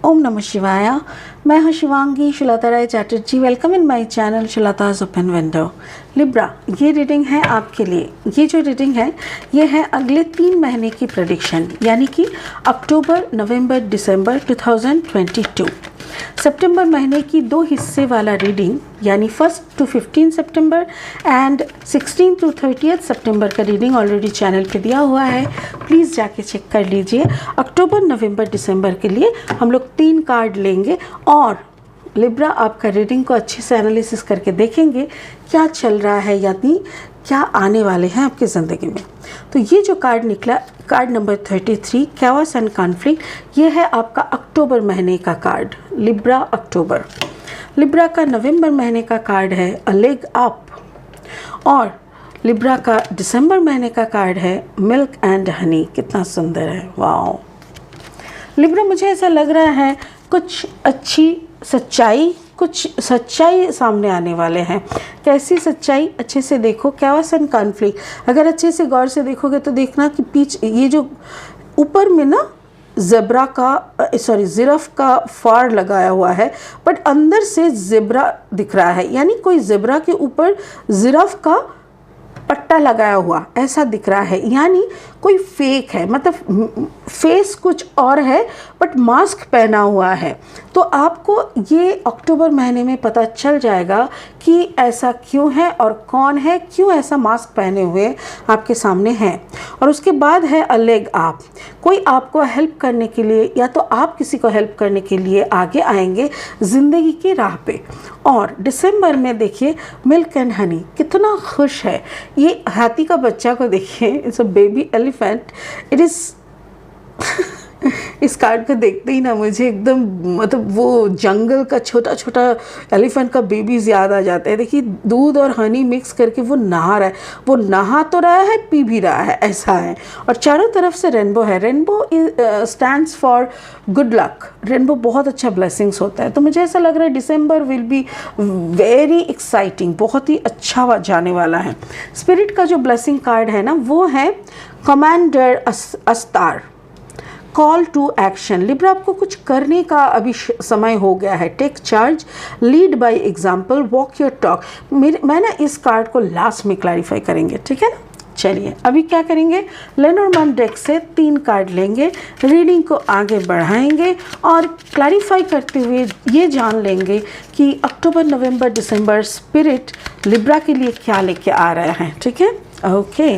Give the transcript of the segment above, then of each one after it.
ओम नमः शिवाय। मैं हूं Shivangi Shulata Rai Chatterjee. Welcome in my channel Shulata's open window. Libra, ये रीडिंग है आपके लिए। ये जो रीडिंग है ये है अगले 3 महीने की प्रेडिक्शन, यानी कि अक्टूबर, नवंबर, दिसंबर 2022। सितंबर महीने की 2 हिस्से वाला रीडिंग, यानी 1 to 15 सितंबर एंड 16 to 30 सितंबर का रीडिंग ऑलरेडी चैनल पे दिया हुआ है, प्लीज़ जाके चेक कर लीजिए। अक्टूबर, नवंबर, दिसंबर के लिए हम लोग 3 कार्ड लेंगे और लिब्रा आपका रीडिंग को अच्छे से एनालिसिस करके देखेंगे क्या चल रहा है, यानी क्या आने वाले हैं आपकी ज़िंदगी में। तो ये जो कार्ड निकला, card number 33, chaos and conflict, ये है आपका अक्टूबर महीने का कार्ड, लिब्रा अक्टूबर। लिब्रा का नवंबर महीने का कार्ड है अ लेग अप और लिब्रा का दिसंबर महीने का कार्ड है मिल्क एंड हनी। कितना सुंदर है, वाओ। लिब्रा, मुझे ऐसा लग रहा है कुछ सच्चाई सामने आने वाले हैं। कैसी सच्चाई, अच्छे से देखो। कैओस एंड कॉन्फ्लिक्ट, अगर अच्छे से गौर से देखोगे तो देखना कि पीछे ये जो ऊपर में ना जिराफ का फार लगाया हुआ है, बट अंदर से ज़ेब्रा दिख रहा है, यानी कोई ज़ेब्रा के ऊपर जिराफ का पट्टा लगाया हुआ ऐसा दिख रहा है, यानी कोई फेक है, मतलब फेस कुछ और है बट मास्क पहना हुआ है। तो आपको ये अक्टूबर महीने में पता चल जाएगा कि ऐसा क्यों है और कौन है, क्यों ऐसा मास्क पहने हुए आपके सामने है। और उसके बाद है अ लेग अप, कोई आपको हेल्प करने के लिए या तो आप किसी को हेल्प करने के लिए आगे आएंगे ज़िंदगी की राह पे। और दिसंबर में देखिए मिल्क एंड हनी, कितना खुश है। ये हाथी का बच्चा को देखिए, it's a baby elephant. It is इस कार्ड को देखते ही ना मुझे एकदम, मतलब वो जंगल का छोटा छोटा एलिफेंट का बेबीज याद आ जाता है। देखिए दूध और हनी मिक्स करके वो नहा रहा है, वो नहा तो रहा है, पी भी रहा है, ऐसा है। और चारों तरफ से रेनबो है। Rainbow stands for good luck. Rainbow बहुत अच्छा ब्लेसिंग्स होता है। तो मुझे ऐसा लग रहा है दिसंबर विल बी वेरी एक्साइटिंग, बहुत ही अच्छा जाने वाला है। स्पिरिट का जो ब्लेसिंग कार्ड है ना वो है कमांडर अस्तार, कॉल टू एक्शन। लिब्रा, आपको कुछ करने का अभी समय हो गया है। Take charge, lead by example, walk your talk. मैं ना इस कार्ड को लास्ट में क्लैरिफाई करेंगे, ठीक है ना। चलिए अभी क्या करेंगे, लेनोर्मैन डेक से 3 कार्ड लेंगे, रीडिंग को आगे बढ़ाएंगे और क्लैरिफाई करते हुए ये जान लेंगे कि अक्टूबर, नवंबर, दिसंबर स्पिरिट लिब्रा के लिए क्या लेके आ रहे हैं, ठीक है। ओके,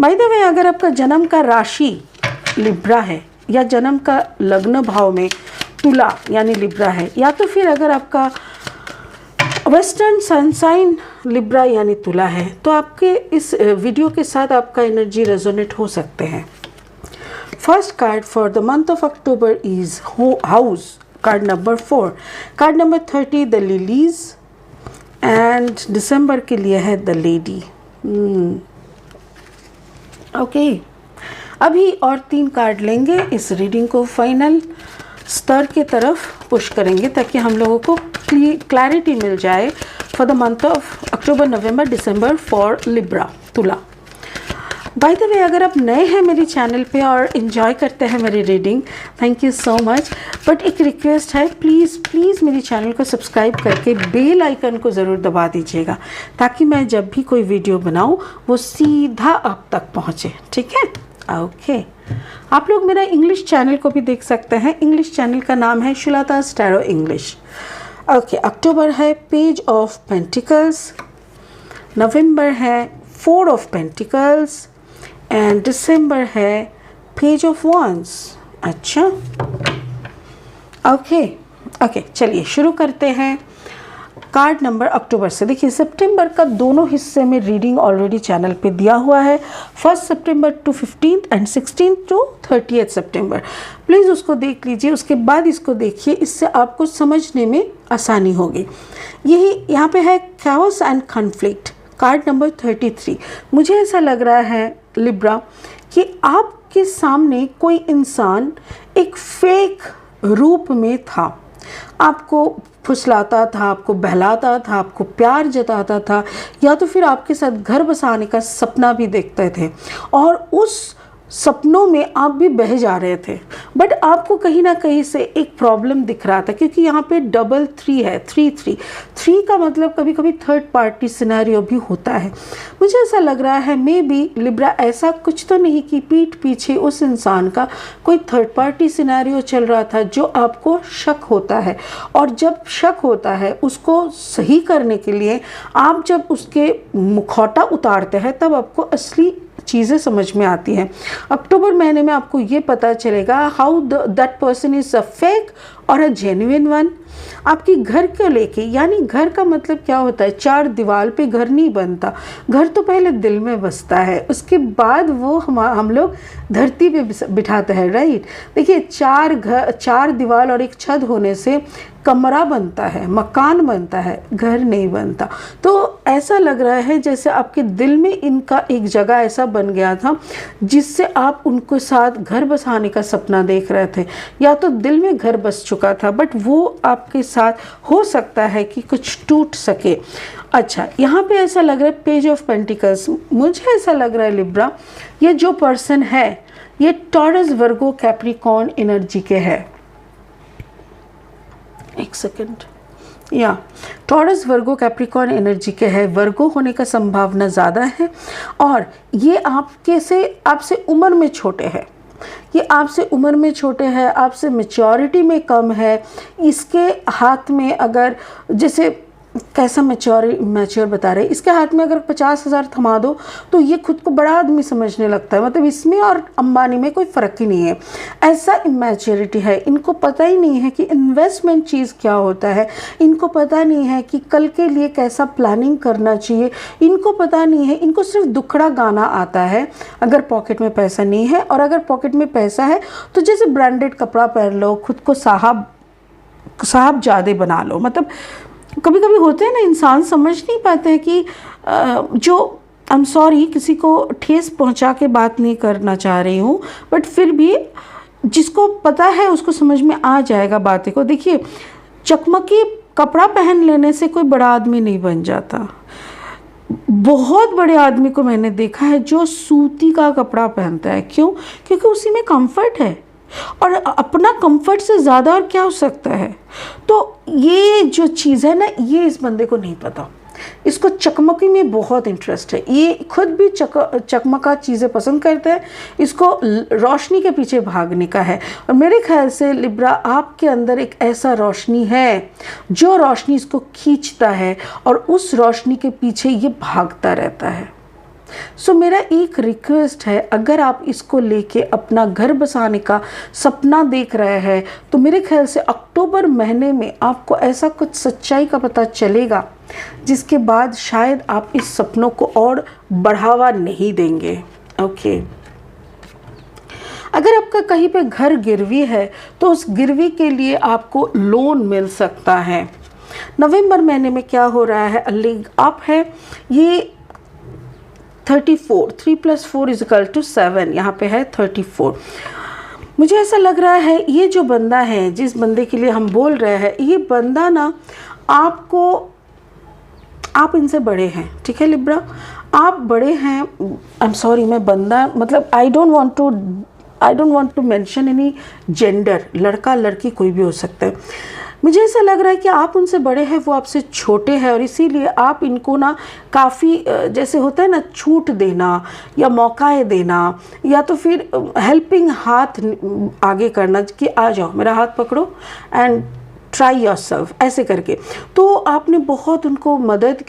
बाय द वे, अगर आपका जन्म का राशि लिब्रा है या जन्म का लग्न भाव में तुला यानी लिब्रा है, या तो फिर अगर आपका वेस्टर्न सनसाइन लिब्रा यानी तुला है, तो आपके इस वीडियो के साथ आपका एनर्जी रेजोनेट हो सकते हैं। First card for the month of October is house, card number 4। Card number 30 the lilies and दिसंबर के लिए है द लेडी। ओके, अभी और 3 कार्ड लेंगे, इस रीडिंग को फाइनल स्तर के तरफ पुश करेंगे ताकि हम लोगों को क्लैरिटी मिल जाए for the month of October, November, December for Libra तुला। बाय द वे, अगर आप नए हैं मेरे चैनल पे और इन्जॉय करते हैं मेरी reading, thank you so much. But एक रिक्वेस्ट है, प्लीज़ मेरे चैनल को सब्सक्राइब करके बेल आइकन को ज़रूर दबा दीजिएगा ताकि मैं जब भी कोई वीडियो बनाऊँ वो सीधा आप तक पहुँचे, ठीक है। ओके, आप लोग मेरा इंग्लिश चैनल को भी देख सकते हैं। इंग्लिश चैनल का नाम है शुलताज टैरो इंग्लिश। ओके, अक्टूबर है पेज ऑफ पेंटिकल्स, नवंबर है 4 ऑफ पेंटिकल्स एंड दिसंबर है पेज ऑफ वॉन्ड्स। अच्छा, ओके, चलिए शुरू करते हैं कार्ड नंबर अक्टूबर से। देखिए सितंबर का दोनों हिस्से में रीडिंग ऑलरेडी चैनल पे दिया हुआ है, 1 सितंबर टू 15 एंड 16 टू 30 सितंबर। प्लीज़ उसको देख लीजिए, उसके बाद इसको देखिए, इससे आपको समझने में आसानी होगी। यही यहाँ पे है chaos and conflict, card number 33। मुझे ऐसा लग रहा है लिब्रा कि आपके सामने कोई इंसान एक फेक रूप में था, आपको फुसलाता था, आपको बहलाता था, आपको प्यार जताता था, या तो फिर आपके साथ घर बसाने का सपना भी देखते थे और उस सपनों में आप भी बह जा रहे थे। बट आपको कहीं ना कहीं से एक प्रॉब्लम दिख रहा था, क्योंकि यहाँ पे डबल 3 है, 3 का मतलब कभी कभी थर्ड पार्टी सिनेरियो भी होता है। मुझे ऐसा लग रहा है मे बी लिब्रा ऐसा कुछ तो नहीं कि पीठ पीछे उस इंसान का कोई थर्ड पार्टी सिनेरियो चल रहा था जो आपको शक होता है, और जब शक होता है उसको सही करने के लिए आप जब उसके मुखौटा उतारते हैं तब आपको असली चीज़ें समझ में आती हैं। अक्टूबर महीने में आपको ये पता चलेगा how that person is a fake और अ जेन्युइन वन। आपकी घर को लेके, यानी घर का मतलब क्या होता है, 4 दीवार पे घर नहीं बनता, घर तो पहले दिल में बसता है, उसके बाद वो हम लोग धरती पे बिठाते हैं, राइट। देखिए 4 दीवार और एक छत होने से कमरा बनता है, मकान बनता है, घर नहीं बनता। तो ऐसा लग रहा है जैसे आपके दिल में इनका एक जगह ऐसा बन गया था जिससे आप उनके साथ घर बसाने का सपना देख रहे थे, या तो दिल में घर बस चुका था, बट वो आपके साथ हो सकता है कि कुछ टूट सके। अच्छा, यहाँ पे ऐसा लग रहा है पेज ऑफ पेंटिकल्स। मुझे ऐसा लग रहा है लिब्रा, ये जो पर्सन है ये टॉरस वर्गो कैप्रिकॉर्न एनर्जी के है। एक सेकंड, या टॉरस वर्गो कैप्रिकॉर्न एनर्जी के है, वर्गो होने का संभावना ज़्यादा है, और ये आपसे उम्र में छोटे हैं, ये आपसे उम्र में छोटे हैं, आपसे मैच्योरिटी में कम है। इसके हाथ में अगर जैसे कैसा मैच्योर बता रहे, इसके हाथ में अगर 50,000 थमा दो तो ये खुद को बड़ा आदमी समझने लगता है, मतलब इसमें और अंबानी में कोई फ़र्क ही नहीं है, ऐसा इमेच्योरिटी है। इनको पता ही नहीं है कि इन्वेस्टमेंट चीज़ क्या होता है, इनको पता नहीं है कि कल के लिए कैसा प्लानिंग करना चाहिए, इनको पता नहीं है, इनको सिर्फ दुखड़ा गाना आता है अगर पॉकेट में पैसा नहीं है। और अगर पॉकेट में पैसा है तो जैसे ब्रांडेड कपड़ा पहन लो, खुद को साहब ज़्यादा बना लो। मतलब कभी कभी होते हैं ना, इंसान समझ नहीं पाते हैं कि जो आई एम सॉरी किसी को ठेस पहुंचा के बात नहीं करना चाह रही हूँ, बट फिर भी जिसको पता है उसको समझ में आ जाएगा बातें को। देखिए चकमकी कपड़ा पहन लेने से कोई बड़ा आदमी नहीं बन जाता। बहुत बड़े आदमी को मैंने देखा है जो सूती का कपड़ा पहनता है। क्यों? क्योंकि उसी में कंफर्ट है, और अपना कंफर्ट से ज़्यादा और क्या हो सकता है। तो ये जो चीज़ है ना, ये इस बंदे को नहीं पता। इसको चकमकी में बहुत इंटरेस्ट है, ये खुद भी चकमका चीज़ें पसंद करते हैं, इसको रोशनी के पीछे भागने का है। और मेरे ख्याल से लिब्रा आपके अंदर एक ऐसा रोशनी है जो रोशनी इसको खींचता है और उस रोशनी के पीछे ये भागता रहता है। सो मेरा एक रिक्वेस्ट है, अगर आप इसको लेके अपना घर बसाने का सपना देख रहे हैं तो मेरे ख्याल से अक्टूबर महीने में आपको ऐसा कुछ सच्चाई का पता चलेगा जिसके बाद शायद आप इस सपनों को और बढ़ावा नहीं देंगे। ओके, अगर आपका कहीं पे घर गिरवी है तो उस गिरवी के लिए आपको लोन मिल सकता है। नवंबर महीने में क्या हो रहा है, लिंक अप है, ये 34, 3 + 4 = 7, यहाँ पे है 34। मुझे ऐसा लग रहा है ये जो बंदा है, जिस बंदे के लिए हम बोल रहे हैं, ये बंदा ना आप इनसे बड़े हैं, ठीक है लिब्रा, आप बड़े हैं। आई एम सॉरी, मैं बंदा मतलब I don't want to mention any gender, लड़का लड़की कोई भी हो सकता है। मुझे ऐसा लग रहा है कि आप उनसे बड़े हैं, वो आपसे छोटे हैं, और इसीलिए आप इनको ना काफ़ी जैसे होता है ना छूट देना या मौकाएं देना, या तो फिर हेल्पिंग हाथ आगे करना कि आ जाओ मेरा हाथ पकड़ो एंड ट्राई योरसेल्फ, ऐसे करके। तो आपने बहुत उनको मदद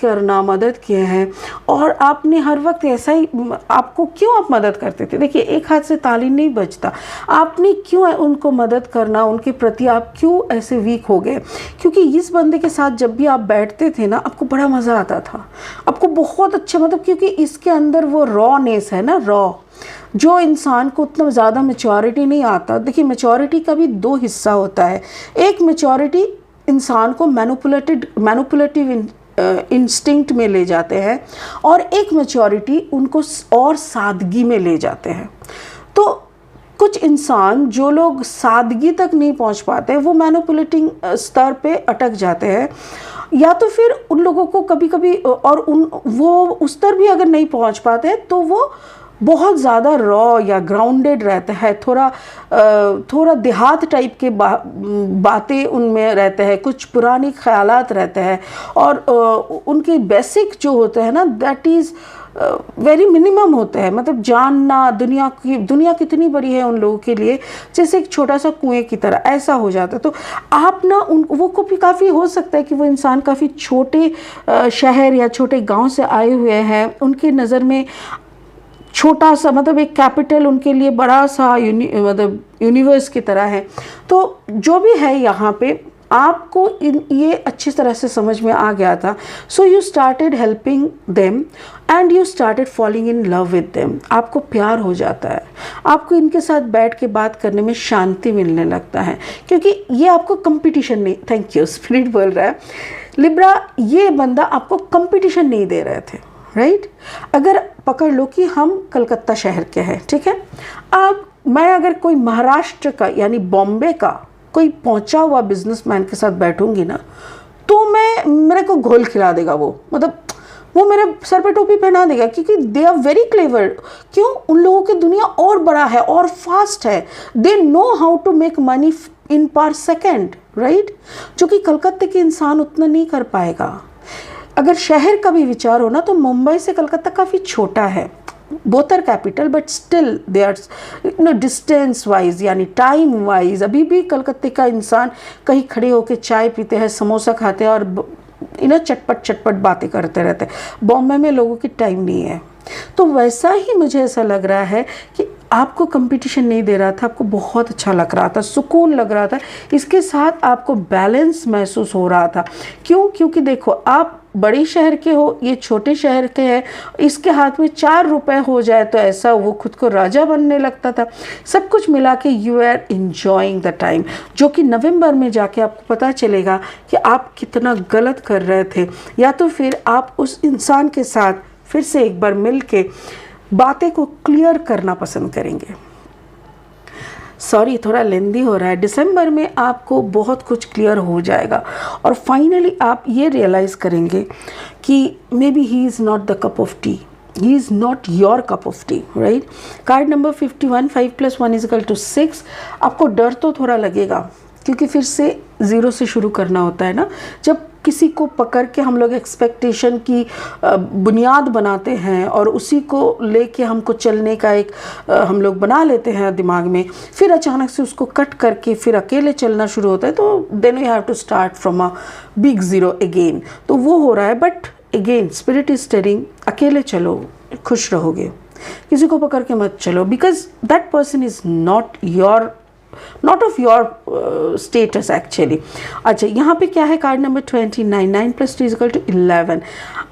किए हैं, और आपने हर वक्त ऐसा ही, आपको क्यों आप मदद करते थे, देखिए एक हाथ से ताली नहीं बजता, आपने क्यों उनको मदद करना, उनके प्रति आप क्यों ऐसे वीक हो गए? क्योंकि इस बंदे के साथ जब भी आप बैठते थे ना, आपको बड़ा मज़ा आता था, आपको बहुत अच्छा, मतलब क्योंकि इसके अंदर वो रॉनेस है ना, रॉ, जो इंसान को उतना ज़्यादा मैच्योरिटी नहीं आता। देखिए मैच्योरिटी का भी 2 हिस्सा होता है, एक मैच्योरिटी इंसान को मैनिपुलेटिव इंस्टिंक्ट में ले जाते हैं, और एक मैच्योरिटी उनको और सादगी में ले जाते हैं। तो कुछ इंसान जो लोग सादगी तक नहीं पहुंच पाते, वो मैनिपुलेटिंग स्तर पे अटक जाते हैं, या तो फिर उन लोगों को कभी कभी वो उस स्तर भी अगर नहीं पहुंच पाते तो वो बहुत ज़्यादा रॉ या ग्राउंडेड रहता है, थोड़ा देहात टाइप के बातें उनमें रहते हैं, कुछ पुरानी ख्यालात रहते हैं, और उनके बेसिक जो होते हैं ना, दैट इज़ वेरी मिनिमम होते हैं। मतलब जानना दुनिया कितनी बड़ी है उन लोगों के लिए, जैसे एक छोटा सा कुएं की तरह ऐसा हो जाता है। तो आप ना वो को भी काफ़ी हो सकता है कि वो इंसान काफ़ी छोटे शहर या छोटे गांव से आए हुए हैं, उनकी नज़र में छोटा सा, मतलब एक कैपिटल उनके लिए बड़ा सा मतलब यूनिवर्स की तरह है। तो जो भी है यहाँ पे आपको ये अच्छी तरह से समझ में आ गया था। So you started helping them and you started falling in love with them. आपको प्यार हो जाता है, आपको इनके साथ बैठ के बात करने में शांति मिलने लगता है, क्योंकि ये आपको कंपटीशन नहीं, थैंक यू स्पिरिट बोल रहा है लिब्रा, ये बंदा आपको कंपटीशन नहीं दे रहे थे, राइट। अगर पकड़ लो कि हम कलकत्ता शहर के हैं, ठीक है, अब मैं अगर कोई महाराष्ट्र का यानी बॉम्बे का कोई पहुंचा हुआ बिजनेसमैन के साथ बैठूंगी ना, तो मेरे को घोल खिला देगा वो, मतलब वो मेरे सर पे टोपी पहना देगा, क्योंकि दे आर वेरी क्लेवर। क्यों? उन लोगों की दुनिया और बड़ा है और फास्ट है, they know how to make money in per second, right, जो कि कलकत्ते के इंसान उतना नहीं कर पाएगा। अगर शहर का भी विचार हो ना, तो मुंबई से कलकत्ता काफ़ी छोटा है, both are capital, but still they are distance wise यानी टाइम वाइज अभी भी कलकत्ते का इंसान कहीं खड़े होकर चाय पीते हैं, समोसा खाते हैं और चटपट बातें करते रहते हैं। बॉम्बे में लोगों की टाइम नहीं है। तो वैसा ही मुझे ऐसा लग रहा है कि आपको कंपटीशन नहीं दे रहा था, आपको बहुत अच्छा लग रहा था, सुकून लग रहा था, इसके साथ आपको बैलेंस महसूस हो रहा था। क्यों? क्योंकि देखो, आप बड़े शहर के हो, ये छोटे शहर के हैं, इसके हाथ में 4 रुपए हो जाए तो ऐसा वो खुद को राजा बनने लगता था। सब कुछ मिला के you are enjoying the time, जो कि नवंबर में जाके आपको पता चलेगा कि आप कितना गलत कर रहे थे, या तो फिर आप उस इंसान के साथ फिर से एक बार मिल के बातें को क्लियर करना पसंद करेंगे। सॉरी, थोड़ा लेंदी हो रहा है। दिसंबर में आपको बहुत कुछ क्लियर हो जाएगा और फाइनली आप ये रियलाइज़ करेंगे कि may be he is not the cup of T, he is not your cup of T, right. Card number 51, 5 + 1 = 6। आपको डर तो थोड़ा लगेगा, क्योंकि फिर से ज़ीरो से शुरू करना होता है ना। जब किसी को पकड़ के हम लोग एक्सपेक्टेशन की बुनियाद बनाते हैं और उसी को लेके हमको चलने का एक हम लोग बना लेते हैं दिमाग में, फिर अचानक से उसको कट करके फिर अकेले चलना शुरू होता है, तो then we have to start from a big zero again. तो वो हो रहा है, but again spirit is telling अकेले चलो, खुश रहोगे, किसी को पकड़ के मत चलो, because that person is not of your status actually. अच्छा, यहाँ पे क्या है? Card number 29, 9 + 2 = 11।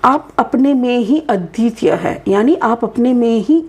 आप अपने में ही अद्वितीय है, यानी आप अपने में ही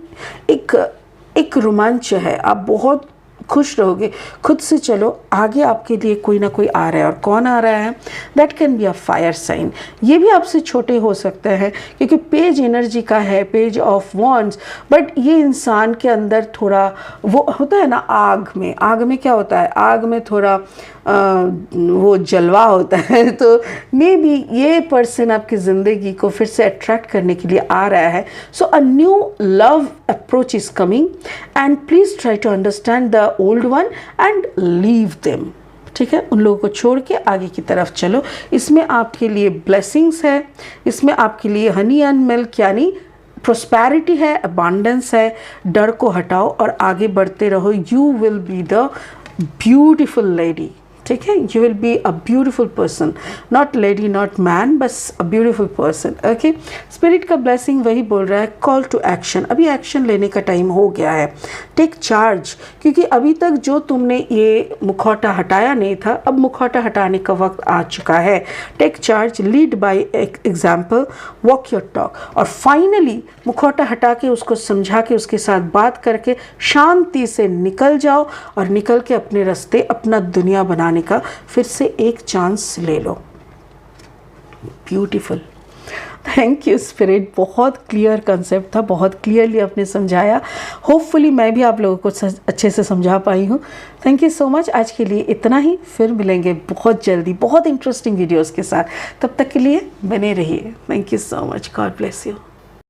एक रोमांच है, आप बहुत खुश रहोगे। खुद से चलो, आगे आपके लिए कोई ना कोई आ रहा है, और कौन आ रहा है? That can be a fire sign. ये भी आपसे छोटे हो सकते हैं, क्योंकि पेज एनर्जी का है, पेज ऑफ वॉन्ड्स, बट ये इंसान के अंदर थोड़ा वो होता है ना, आग में क्या होता है? आग में थोड़ा वो जलवा होता है। तो मे बी ये पर्सन आपकी ज़िंदगी को फिर से अट्रैक्ट करने के लिए आ रहा है। So a new love approach is coming and please try to understand the old one and leave them. ठीक है, उन लोगों को छोड़ के आगे की तरफ चलो। इसमें आपके लिए ब्लेसिंग्स है, इसमें आपके लिए हनी एंड मिल्क यानी प्रोस्पैरिटी है, अबांडेंस है। डर को हटाओ और आगे बढ़ते रहो। You will be the beautiful lady. ठीक है, you will be a beautiful person, not lady not man, बस a beautiful person. Okay, spirit का ब्लेसिंग वही बोल रहा है, कॉल टू एक्शन। अभी एक्शन लेने का टाइम हो गया है। टेक चार्ज, क्योंकि अभी तक जो तुमने ये मुखौटा हटाया नहीं था, अब मुखौटा हटाने का वक्त आ चुका है। Take charge, lead by example, walk your talk, और फाइनली मुखौटा हटा के उसको समझा के उसके साथ बात करके शांति से निकल जाओ और निकल के अपने रास्ते, अपना दुनिया बनाने का फिर से एक चांस ले लो। Beautiful, thank you spirit. बहुत क्लियर कंसेप्ट था, बहुत क्लियरली आपने समझाया। होपफुली मैं भी आप लोगों को अच्छे से समझा पाई हूँ। Thank you so much. आज के लिए इतना ही, फिर मिलेंगे बहुत जल्दी बहुत इंटरेस्टिंग वीडियोस के साथ। तब तक के लिए बने रहिए। Thank you so much. God bless you.